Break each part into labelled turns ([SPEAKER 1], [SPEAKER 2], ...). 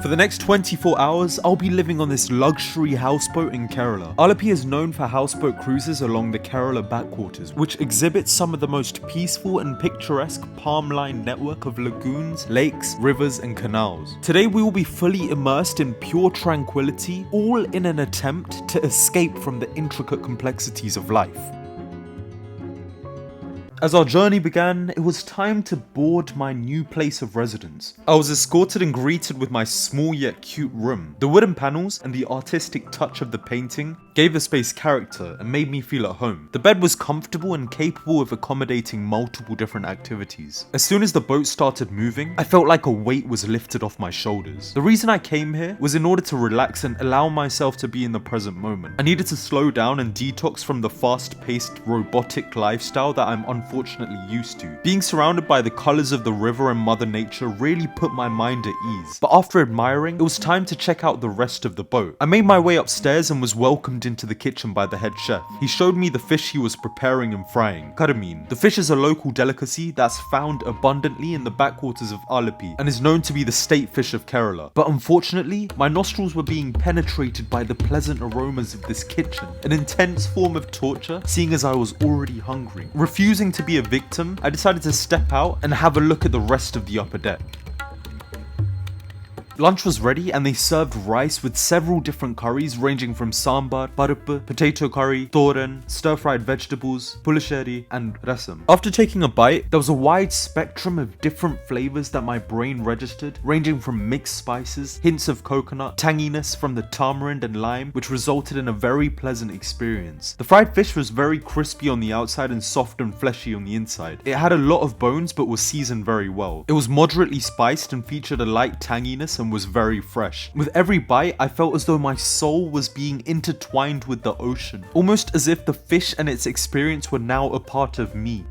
[SPEAKER 1] For the next 24 hours, I'll be living on this luxury houseboat in Kerala. Alapi is known for houseboat cruises along the Kerala Backwaters, which exhibits some of the most peaceful and picturesque palm-lined network of lagoons, lakes, rivers and canals. Today we will be fully immersed in pure tranquility, all in an attempt to escape from the intricate complexities of life. As our journey began, it was time to board my new place of residence. I was escorted and greeted with my small yet cute room. The wooden panels and the artistic touch of the painting gave the space character and made me feel at home. The bed was comfortable and capable of accommodating multiple different activities. As soon as the boat started moving, I felt like a weight was lifted off my shoulders. The reason I came here was in order to relax and allow myself to be in the present moment. I needed to slow down and detox from the fast-paced, robotic lifestyle that I'm unfortunately used to. Being surrounded by the colors of the river and Mother Nature really put my mind at ease. But after admiring, it was time to check out the rest of the boat. I made my way upstairs and was welcomed into the kitchen by the head chef. He showed me the fish he was preparing and frying, karamin. The fish is a local delicacy that's found abundantly in the backwaters of Alapi and is known to be the state fish of Kerala. But unfortunately, my nostrils were being penetrated by the pleasant aromas of this kitchen, an intense form of torture, seeing as I was already hungry. Refusing to be a victim, I decided to step out and have a look at the rest of the upper deck. Lunch was ready and they served rice with several different curries ranging from sambar, parupu, potato curry, thoran, stir-fried vegetables, pulisheri and rasam. After taking a bite, there was a wide spectrum of different flavors that my brain registered, ranging from mixed spices, hints of coconut, tanginess from the tamarind and lime, which resulted in a very pleasant experience. The fried fish was very crispy on the outside and soft and fleshy on the inside. It had a lot of bones but was seasoned very well. It was moderately spiced and featured a light tanginess and was very fresh. With every bite, I felt as though my soul was being intertwined with the ocean, almost as if the fish and its experience were now a part of me.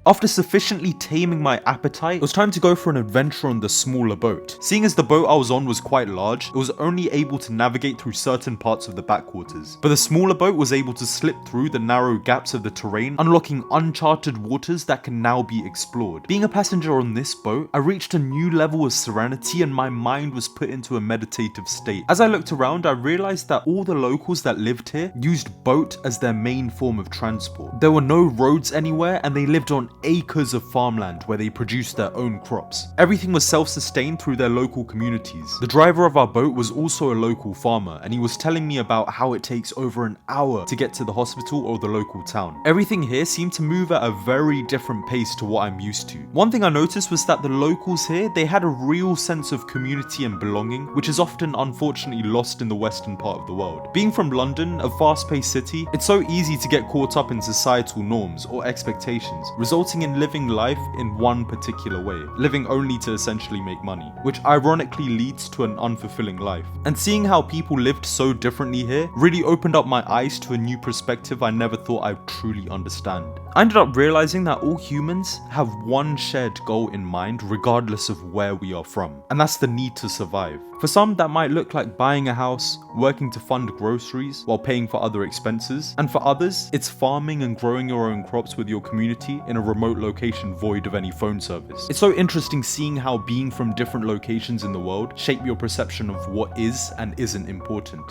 [SPEAKER 1] After sufficiently taming my appetite, it was time to go for an adventure on the smaller boat. Seeing as the boat I was on was quite large, it was only able to navigate through certain parts of the backwaters. But the smaller boat was able to slip through the narrow gaps of the terrain, unlocking uncharted waters that can now be explored. Being a passenger on this boat, I reached a new level of serenity and my mind was put into a meditative state. As I looked around, I realized that all the locals that lived here used boat as their main form of transport. There were no roads anywhere and they lived on acres of farmland where they produced their own crops. Everything was self-sustained through their local communities. The driver of our boat was also a local farmer and he was telling me about how it takes over an hour to get to the hospital or the local town. Everything here seemed to move at a very different pace to what I'm used to. One thing I noticed was that the locals here, they had a real sense of community and belonging, which is often unfortunately lost in the western part of the world. Being from London, a fast-paced city, it's so easy to get caught up in societal norms or expectations, resulting in living life in one particular way, living only to essentially make money, which ironically leads to an unfulfilling life. And seeing how people lived so differently here really opened up my eyes to a new perspective I never thought I'd truly understand. I ended up realizing that all humans have one shared goal in mind regardless of where we are from, and that's the need to survive. For some, that might look like buying a house, working to fund groceries while paying for other expenses, and for others, it's farming and growing your own crops with your community in a remote location void of any phone service. It's so interesting seeing how being from different locations in the world shape your perception of what is and isn't important.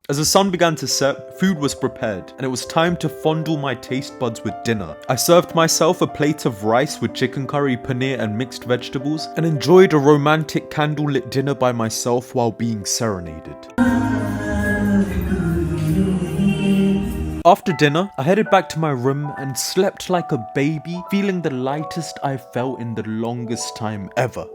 [SPEAKER 1] As the sun began to set, food was prepared, and it was time to fondle my taste buds with dinner. I served myself a plate of rice with chicken curry, paneer and mixed vegetables, and enjoyed a romantic candlelit dinner by myself while being serenaded. After dinner, I headed back to my room and slept like a baby, feeling the lightest I've felt in the longest time ever.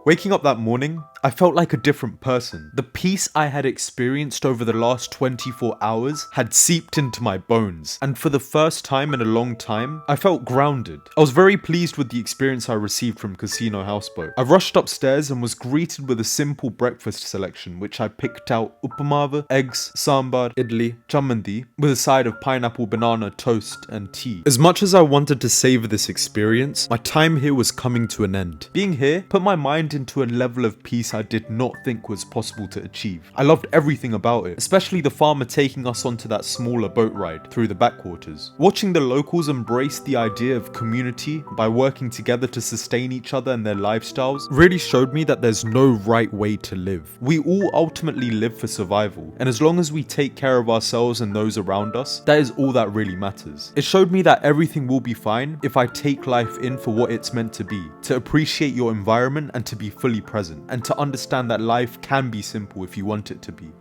[SPEAKER 1] Waking up that morning, I felt like a different person. The peace I had experienced over the last 24 hours had seeped into my bones, and for the first time in a long time, I felt grounded. I was very pleased with the experience I received from Casino Houseboat. I rushed upstairs and was greeted with a simple breakfast selection, which I picked out upamava, eggs, sambar, idli, chamandi, with a side of pineapple, banana, toast, and tea. As much as I wanted to savor this experience, my time here was coming to an end. Being here put my mind into a level of peace place I did not think was possible to achieve. I loved everything about it, especially the farmer taking us onto that smaller boat ride through the backwaters. Watching the locals embrace the idea of community by working together to sustain each other and their lifestyles really showed me that there's no right way to live. We all ultimately live for survival, and as long as we take care of ourselves and those around us, that is all that really matters. It showed me that everything will be fine if I take life in for what it's meant to be, to appreciate your environment and to be fully present, and to understand that life can be simple if you want it to be.